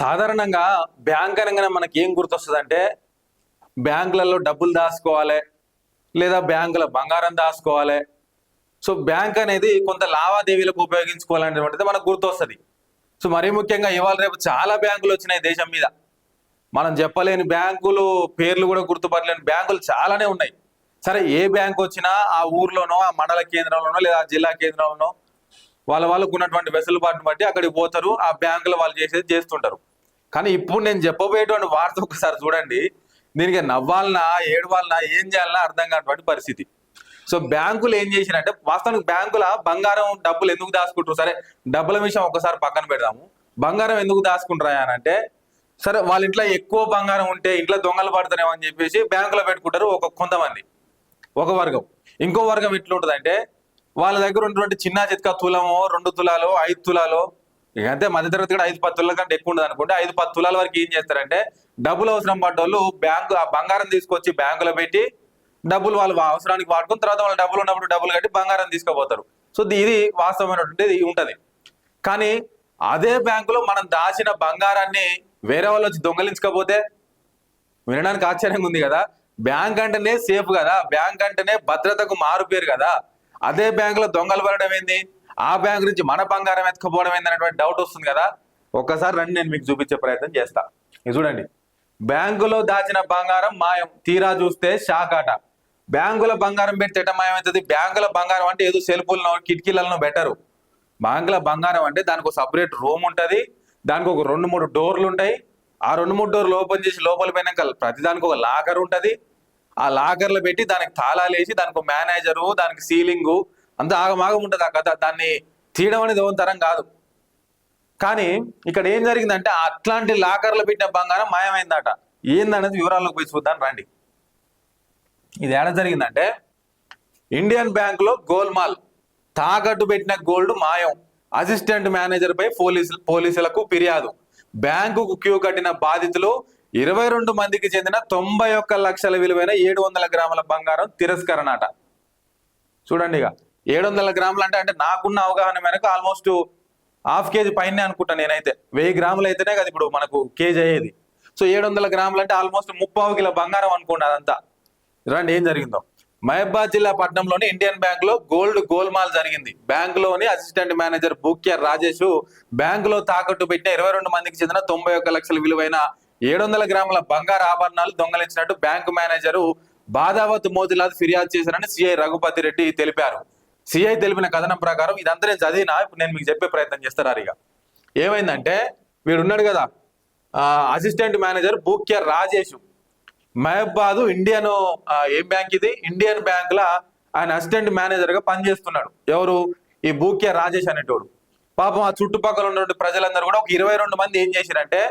సాధారణంగా బ్యాంక్ అనగానే మనకి ఏం గుర్తొస్తుందంటే బ్యాంకులలో డబ్బులు దాచుకోవాలి లేదా బ్యాంకుల బంగారం దాచుకోవాలి. సో బ్యాంక్ అనేది కొంత లావాదేవీలకు ఉపయోగించుకోవాలనేటువంటిది మనకు గుర్తొస్తుంది. సో మరీ ముఖ్యంగా ఇవాళ రేపు చాలా బ్యాంకులు వచ్చినాయి దేశం మీద. మనం చెప్పలేని బ్యాంకులు పేర్లు కూడా గుర్తుపట్టలేని బ్యాంకులు చాలానే ఉన్నాయి. సరే, ఏ బ్యాంక్ వచ్చినా ఆ ఊర్లోనో ఆ మండల కేంద్రంలోనో లేదా ఆ జిల్లా కేంద్రంలోనో వాళ్ళకు ఉన్నటువంటి వెసులుబాటును బట్టి అక్కడికి పోతారు, ఆ బ్యాంకులో వాళ్ళు చేసేది చేస్తుంటారు. కానీ ఇప్పుడు నేను చెప్పబోయేటువంటి వార్త ఒకసారి చూడండి, దీనికి నవ్వాలన్నా ఏడవాలన్నా ఏం చేయాలన్నా అర్థం కానటువంటి పరిస్థితి. సో బ్యాంకులు ఏం చేసినంటే, వాస్తవానికి బ్యాంకుల బంగారం డబ్బులు ఎందుకు దాచుకుంటారు? సరే, డబ్బుల విషయం ఒకసారి పక్కన పెడదాము. బంగారం ఎందుకు దాచుకుంటారా అని అంటే, సరే వాళ్ళ ఇంట్లో ఎక్కువ బంగారం ఉంటే ఇంట్లో దొంగలు పడతారేమో అని చెప్పేసి బ్యాంకులో పెట్టుకుంటారు కొంతమంది, ఒక వర్గం. ఇంకో వర్గం ఎట్లుంటుంది అంటే, వాళ్ళ దగ్గర ఉన్నటువంటి చిన్న చిత్కా తులమో 2 తులాలో 5 తులాలో, ఇకంతే మధ్యతరగతి కూడా 5-10 తులాల కంటే ఎక్కువ ఉండదు అనుకుంటే 5-10 తులాల వరకు ఏం చేస్తారంటే, డబ్బులు అవసరం పడ్డోళ్ళు బ్యాంకు ఆ బంగారం తీసుకొచ్చి బ్యాంకులో పెట్టి డబ్బులు వాళ్ళ అవసరానికి వాడుకుని తర్వాత వాళ్ళ డబ్బులు ఉన్నప్పుడు డబ్బులు కట్టి బంగారం తీసుకుపోతారు. సో ఇది వాస్తవమైనటువంటిది ఉంటది. కానీ అదే బ్యాంకులో మనం దాచిన బంగారాన్ని వేరే వాళ్ళు వచ్చి దొంగలించకపోతే వినడానికి ఆశ్చర్యంగా ఉంది కదా. బ్యాంక్ అంటేనే సేఫ్ కదా, బ్యాంక్ అంటేనే భద్రతకు మారు పేరు కదా. అదే బ్యాంకులో దొంగలు పడడం ఏంది, ఆ బ్యాంక్ నుంచి మన బంగారం ఎత్తుకుపోవడం ఏంది అనేటువంటి డౌట్ వస్తుంది కదా. ఒక్కసారి రండి, నేను మీకు చూపించే ప్రయత్నం చేస్తా. ఇది చూడండి, బ్యాంకులో దాచిన బంగారం మాయం, తీరా చూస్తే షాక్ ఆట. బ్యాంకుల బంగారం పెడితే ఎట మాయమవుతుంది? బ్యాంకుల బంగారం అంటే ఏదో సెల్ఫులను కిటికీలను పెట్టరు. బ్యాంకుల బంగారం అంటే దానికి ఒక సపరేట్ రూమ్ ఉంటుంది, దానికి ఒక 2-3 డోర్లు ఉంటాయి. ఆ 2-3 డోర్లు ఓపెన్ చేసి లోపల పోయినాక ప్రతిదానికి ఒక లాకర్ ఉంటుంది. ఆ లాకర్లో పెట్టి దానికి తాళాలు వేసి దానికి ఒక మేనేజరు, దానికి సీలింగు అంతా ఆగమాగం ఉంటుంది. ఆ కథ దాన్ని తీయడం అనేది ఓన్ కాదు. కానీ ఇక్కడ ఏం జరిగిందంటే, అట్లాంటి లాకర్లో పెట్టిన బంగారం మాయమైందట. ఏందనేది వివరాల్లోకి పోయి చూద్దాం రండి. ఇది ఏడ జరిగిందంటే, ఇండియన్ బ్యాంక్ లో గోల్మాల్, తాకట్టు పెట్టిన గోల్డ్ మాయం, అసిస్టెంట్ మేనేజర్ పై పోలీసులకు ఫిర్యాదు. బ్యాంకుకు క్యూ కట్టిన బాధితులు 22 మందికి చెందిన 91 లక్షల విలువైన 700 గ్రాముల బంగారం తిరస్కరణ అట. చూడండి, ఇక 700 గ్రాములు అంటే నాకున్న అవగాహన మేరకు ఆల్మోస్ట్ ½ కేజీ పైనే అనుకుంటా నేనైతే. 1000 గ్రాములు అయితేనే కదా ఇప్పుడు మనకు కేజీ అయ్యేది. సో 700 గ్రాములు అంటే ఆల్మోస్ట్ 3/4 కిలో బంగారం అనుకోండి అదంతా. రండి ఏం జరిగిందో. మహబాద్ జిల్లా పట్టణంలోని ఇండియన్ బ్యాంక్ లో గోల్మాల్ జరిగింది. బ్యాంక్ లోని అసిస్టెంట్ మేనేజర్ బూక్య రాజేష్ బ్యాంకులో తాకట్టు పెట్టిన 22 మందికి చెందిన 91 లక్షల విలువైన 700 గ్రాముల బంగారు ఆభరణాలు దొంగలించినట్టు బ్యాంకు మేనేజరు బాదావత్ మోతిలాల్ ఫిర్యాదు చేశారని సిఐ రఘుపతి రెడ్డి తెలిపారు. సిఐ తెలిపిన కథనం ప్రకారం, ఇదంతా నేను చదివినా, ఇప్పుడు నేను మీకు చెప్పే ప్రయత్నం చేస్తారా. ఇక ఏమైందంటే, వీడు ఉన్నాడు కదా అసిస్టెంట్ మేనేజర్ బూక్య రాజేష్, మహబాద్ ఇండియన్ ఏం బ్యాంక్ ఇది, ఇండియన్ బ్యాంక్ లా ఆయన అసిస్టెంట్ మేనేజర్ గా పనిచేస్తున్నాడు. ఎవరు? ఈ బూక్య రాజేష్ అనేటోడు. పాపం ఆ చుట్టుపక్కల ఉన్నటువంటి ప్రజలందరూ కూడా ఒక 22 మంది ఏం చేశారంటే,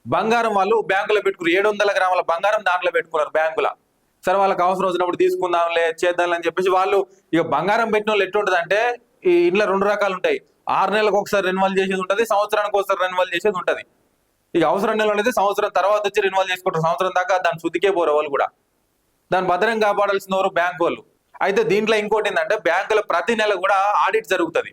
బంగారం వాళ్ళు బ్యాంకులో పెట్టుకున్నారు. 700 గ్రాముల బంగారం దాంట్లో పెట్టుకున్నారు బ్యాంకులో. సరే, వాళ్ళకి అవసరం వచ్చినప్పుడు తీసుకుందాంలే చేద్దాంలే అని చెప్పేసి వాళ్ళు, ఇక బంగారం పెట్టిన వాళ్ళు ఎట్లుంటది అంటే, ఈ ఇంట్లో 2 రకాలు ఉంటాయి. 6 నెలలకు ఒకసారి రెన్యువల్ చేసేది ఉంటుంది, సంవత్సరానికి ఒకసారి రెన్యువల్ చేసేది ఉంటుంది. ఇక అవసరం నెలలు అనేది సంవత్సరం తర్వాత వచ్చి రెన్యువల్ చేసుకుంటారు. సంవత్సరం దాకా దాన్ని శుద్ధికే పోరు వాళ్ళు కూడా. దాన్ని భద్రం కాపాడాల్సిన వారు బ్యాంక్ వాళ్ళు. అయితే దీంట్లో ఇంకోటి ఏంటంటే, బ్యాంకుల ప్రతి నెల కూడా ఆడిట్ జరుగుతుంది.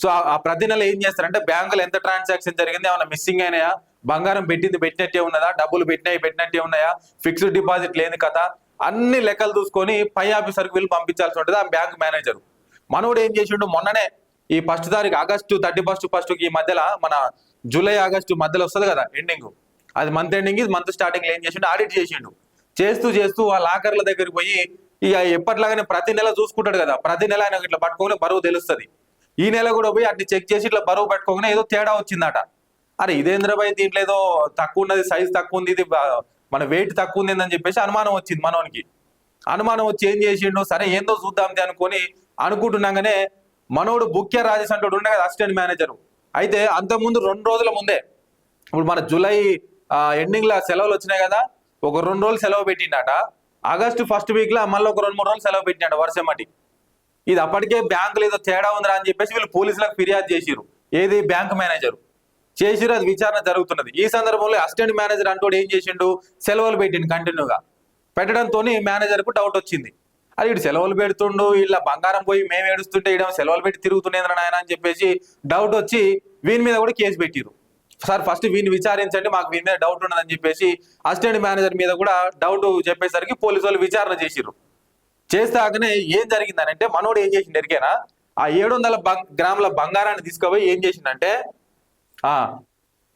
సో ఆ ప్రతి నెల ఏం చేస్తారంటే, బ్యాంకులు ఎంత ట్రాన్సాక్షన్ జరిగింది, ఏమైనా మిస్సింగ్ అయినాయా, బంగారం పెట్టినట్టే ఉన్నదా, డబ్బులు పెట్టినట్టే ఉన్నాయా, ఫిక్స్డ్ డిపాజిట్ లేని కథ, అన్ని లెక్కలు చూసుకొని పై ఆఫీసర్కి వీళ్ళు పంపించాల్సి ఉంటుంది ఆ బ్యాంక్ మేనేజర్. మనోడు ఏం చేసిండు, మొన్ననే ఈ 1 తారీఖు ఆగస్టు 31కి ఈ మధ్యలో, మన జూలై ఆగస్టు మధ్యలో వస్తుంది కదా ఎండింగ్, అది మంత్ ఎండింగ్, ఇది మంత్ స్టార్టింగ్ లో ఏం చేసిండు, ఆడిట్ చేసిండు. చేస్తూ ఆ లాకర్ల దగ్గరికి పోయి, ఇక ఎప్పటిలాగానే ప్రతి నెల చూసుకుంటాడు కదా, ప్రతి నెల ఆయన ఇట్లా పట్టుకోగానే బరువు తెలుస్తుంది. ఈ నెల కూడా పోయి అట్లా చెక్ చేసి ఇట్లా బరువు పెట్టుకోగానే ఏదో తేడా వచ్చిందట. అరే ఇదేంద్రబాయ్, దీంట్లో ఏదో తక్కువ ఉన్నది, సైజ్ తక్కువ ఉంది, ఇది మన వెయిట్ తక్కువ ఉంది అని చెప్పేసి అనుమానం వచ్చింది మనోనికి. అనుమానం వచ్చి ఏం చేసిండు, సరే ఏందో చూద్దాం అనుకొని అనుకుంటున్నాగానే మనోడు బూక్య రాజేష్ అంటూ ఉండే కదా అసిస్టెంట్ మేనేజర్. అయితే అంతకుముందు 2 రోజుల ముందే, ఇప్పుడు మన జూలై ఎండింగ్ లా సెలవులు వచ్చినాయి కదా, ఒక 2 రోజులు సెలవు పెట్టిండట. ఆగస్టు 1st వీక్ లో మళ్ళీ ఒక 2-3 రోజులు సెలవు పెట్టినాడు వర్షమటి. ఇది అప్పటికే బ్యాంకులు ఏదో తేడా ఉందిరా అని చెప్పేసి వీళ్ళు పోలీసులకు ఫిర్యాదు చేసిరు. ఏది బ్యాంక్ మేనేజర్ చేసిరు, అది విచారణ జరుగుతున్నది. ఈ సందర్భంలో అసిస్టెంట్ మేనేజర్ అంటూ ఏం చేసిండు, సెలవులు పెట్టిండు. కంటిన్యూగా పెట్టడంతో మేనేజర్ కు డౌట్ వచ్చింది. అది ఇటు సెలవులు పెడుతుండు, ఇలా బంగారం పోయి మేము ఏడుస్తుంటే ఇడ సెలవులు పెట్టి తిరుగుతుండేంద్ర నాయన అని చెప్పేసి డౌట్ వచ్చి వీని మీద కూడా కేసు పెట్టిరు. సార్ ఫస్ట్ వీడిని విచారించండి, మాకు వీని మీద డౌట్ ఉన్నదని చెప్పేసి అసిస్టెంట్ మేనేజర్ మీద కూడా డౌట్ చెప్పేసరికి పోలీసు వాళ్ళు విచారణ చేసిర్రు. చేస్తాకనే ఏం జరిగిందనంటే మనోడు ఏం చేసిండు ఎరికేనా, ఆ 700 గ్రాముల బంగారాన్ని తీసుకుపోయి ఏం చేసిండంటే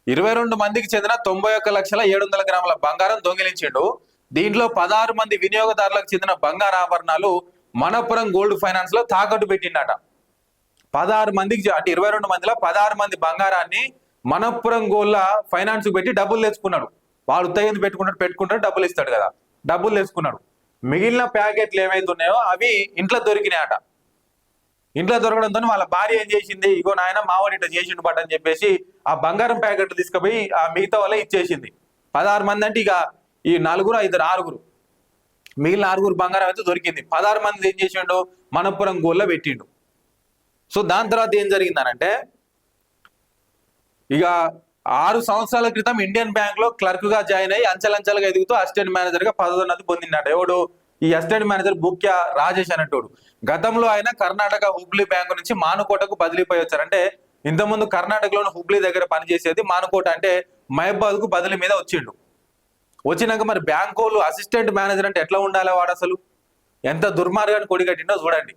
22 మందికి చెందిన 91,700,000 గ్రాముల బంగారం దొంగిలించిండు. దీంట్లో 16 మంది వినియోగదారులకు చెందిన బంగారు ఆభరణాలు మనపురం గోల్డ్ ఫైనాన్స్ లో తాకట్టు పెట్టిండట. 16 మందికి అంటే 22 మందిలో 16 మంది బంగారాన్ని మనపురం గోల్డ్ ఫైనాన్స్ పెట్టి డబ్బులు తెచ్చుకున్నాడు. వాడు ఉత్తగింది పెట్టుకుంటాడు డబ్బులు ఇస్తాడు కదా, డబ్బులు తెచ్చుకున్నాడు. మిగిలిన ప్యాకెట్లు ఏమైతే ఉన్నాయో అవి ఇంట్లో దొరికినాయట. ఇంట్లో దొరకడంతో వాళ్ళ భార్య ఏం చేసింది, ఇగో నాయన మావాడు ఇట్లా చేసిండు బట్ అని చెప్పేసి ఆ బంగారం ప్యాకెట్లు తీసుకుపోయి ఆ మిగతా వాళ్ళే ఇచ్చేసింది. 16 మంది అంటే ఇక ఈ 4, 5, 6, మిగిలిన 6 బంగారం అయితే దొరికింది. 16 మంది ఏం చేసిండు, మనపురం గోల్డ్లో పెట్టిండు. సో దాని తర్వాత ఏం జరిగిందనంటే ఇక 6 సంవత్సరాల క్రితం ఇండియన్ బ్యాంక్ లో క్లర్క్ గా జాయిన్ అయ్యి అంచెలంచెలుగా ఎదుగుతూ అసిస్టెంట్ మేనేజర్ గా పదోన్నతి పొందిండట. ఎవడు ఈ అసిస్టెంట్ మేనేజర్ బుక్య రాజేష్ అనేటోడు. గతంలో ఆయన కర్ణాటక హుబ్లీ బ్యాంకు నుంచి మానుకోటకు బదిలీపోయి వచ్చారు. అంటే ఇంతకుముందు కర్ణాటకలోని హుబ్లీ దగ్గర పనిచేసేది, మానుకోట అంటే మహబాద్ కు బదిలీ మీద వచ్చిండు. వచ్చినాక మరి బ్యాంకు వాళ్ళు అసిస్టెంట్ మేనేజర్ అంటే ఎట్లా ఉండాలి, వాడు అసలు ఎంత దుర్మార్గాన్ని కొడిగట్టిండో చూడండి.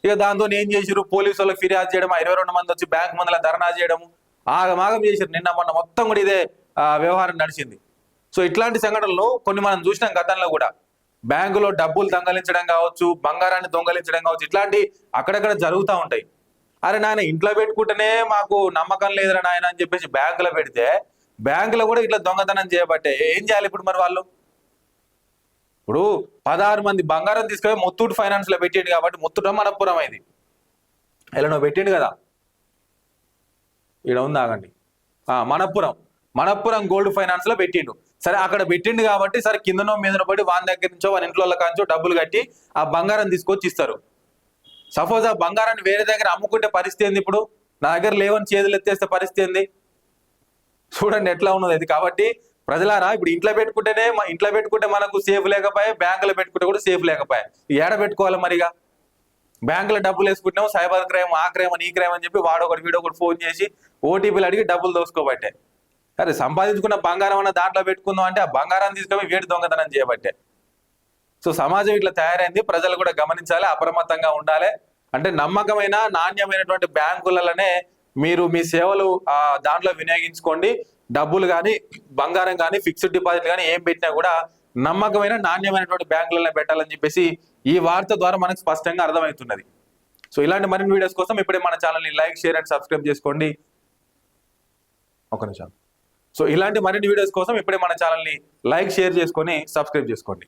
ఇక దాంతో ఏం చేసిరు, పోలీసు వాళ్ళకి ఫిర్యాదు చేయడం, 22 మంది వచ్చి బ్యాంక్ ముందర ధర్నా చేయడం, ఆగమాగం చేశారు. నిన్న మొన్న మొత్తం కూడా ఇదే వ్యవహారం నడిచింది. సో ఇట్లాంటి సంఘటనలు కొన్ని మనం చూసినాం గతంలో కూడా. బ్యాంకులో డబ్బులు దొంగలించడం కావచ్చు, బంగారాన్ని దొంగలించడం కావచ్చు, ఇట్లాంటి అక్కడక్కడ జరుగుతూ ఉంటాయి. అరే నాయన ఇంట్లో పెట్టుకుంటేనే మాకు నమ్మకం లేదురా నాయన అని చెప్పేసి బ్యాంకులో పెడితే బ్యాంకులో కూడా ఇట్లా దొంగతనం చేయబట్టే ఏం చేయాలి ఇప్పుడు మరి వాళ్ళు? ఇప్పుడు 16 మంది బంగారం తీసుకొని ముత్తూట్ ఫైనాన్స్ లో పెట్టిండు కాబట్టి, ముత్తూట మనపురం ఇది ఇలా పెట్టిండు కదా, ఇక్కడ ఉంది ఆగండి, మనపురం గోల్డ్ ఫైనాన్స్ లో పెట్టిండు. సరే అక్కడ పెట్టిండు కాబట్టి సరే కిందనో మీదనో పడి వాని దగ్గర నుంచో వాని ఇంట్లో కాంచో డబ్బులు కట్టి ఆ బంగారం తీసుకొచ్చి ఇస్తారు. సపోజ్ ఆ బంగారాన్ని వేరే దగ్గర అమ్ముకుంటే పరిస్థితి ఏంది? ఇప్పుడు నా దగ్గర లేవని చేతులు ఎత్తేస్తే పరిస్థితి ఏంది? చూడండి ఎట్లా ఉన్నది అది. కాబట్టి ప్రజలారా, ఇప్పుడు ఇంట్లో పెట్టుకుంటే మనకు సేఫ్ లేకపోయా, బ్యాంకులో పెట్టుకుంటే కూడా సేఫ్ లేకపోయా, ఏడ పెట్టుకోవాలి మరిగా? బ్యాంకులో డబ్బులు వేసుకుంటున్నాం, సైబర్ క్రైమ్, ఆ క్రైమ్ అని ఈ క్రైమ్ అని చెప్పి వాడొకటి వీడొకటి ఫోన్ చేసి ఓటీపీలు అడిగి డబ్బులు దోసుకోబట్టే. అరే సంపాదించుకున్న బంగారం అన్న దాంట్లో పెట్టుకుందాం అంటే ఆ బంగారాన్ని తీసుకొని వేడి దొంగతనం చేయబట్టే. సో సమాజం ఇట్లా తయారైంది. ప్రజలు కూడా గమనించాలి, అప్రమత్తంగా ఉండాలి. అంటే నమ్మకమైన నాణ్యమైనటువంటి బ్యాంకులలోనే మీరు మీ సేవలు దాంట్లో వినియోగించుకోండి. డబ్బులు కానీ, బంగారం కానీ, ఫిక్స్డ్ డిపాజిట్ కానీ ఏం పెట్టినా కూడా నమ్మకమైన నాణ్యమైనటువంటి బ్యాంకులలో పెట్టాలని చెప్పేసి ఈ వార్త ద్వారా మనకు స్పష్టంగా అర్థమవుతున్నది. సో ఇలాంటి మరిన్ని వీడియోస్ కోసం ఇప్పుడే మన ఛానల్ని లైక్, షేర్ అండ్ సబ్స్క్రైబ్ చేసుకోండి. ఒక నిమిషం. సో ఇలాంటి మరిన్ని వీడియోస్ కోసం ఇప్పుడే మన ఛానల్ని లైక్, షేర్ చేసుకొని సబ్స్క్రైబ్ చేసుకోండి.